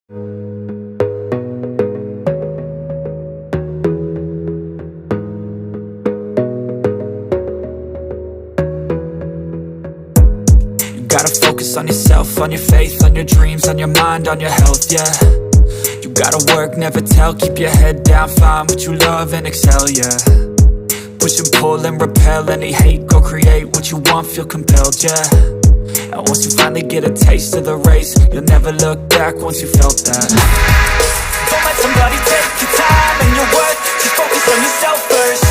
Gotta focus on yourself, on your faith, on your dreams, on your mind, on your health, yeah. You gotta work, never tell, keep your head down, find what you love and excel, yeah. Push and pull and repel any hate, go create what you want, feel compelled, yeah. And once you finally get a taste of the race, you'll never look back once you felt that. Don't let somebody take your time and your worth, just focus on yourself first.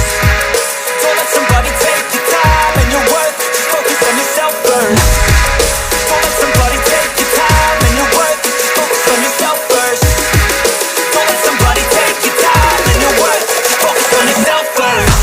Don't let somebody take your time and your worth, just focus on yourself first. Don't let somebody take your time and your worth, just focus on yourself first. Don't let somebody take your time and your worth, just focus on yourself first.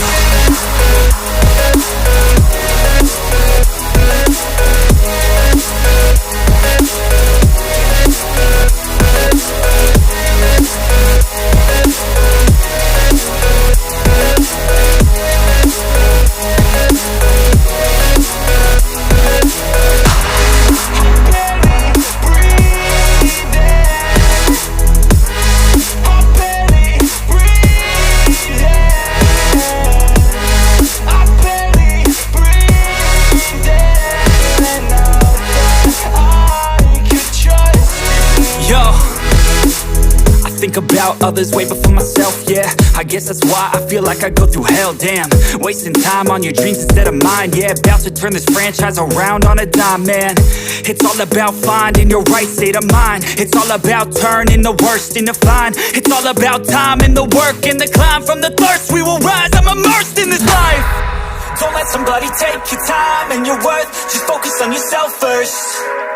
Think about others way before myself, yeah. I guess that's why I feel like I go through hell, damn. Wasting time on your dreams instead of mine, yeah. About to turn this franchise around on a dime, man. It's all about finding your right state of mind. It's all about turning the worst into fine. It's all about time and the work and the climb. From the thirst we will rise, I'm immersed in this life. Don't let somebody take your time and your worth, just focus on yourself first.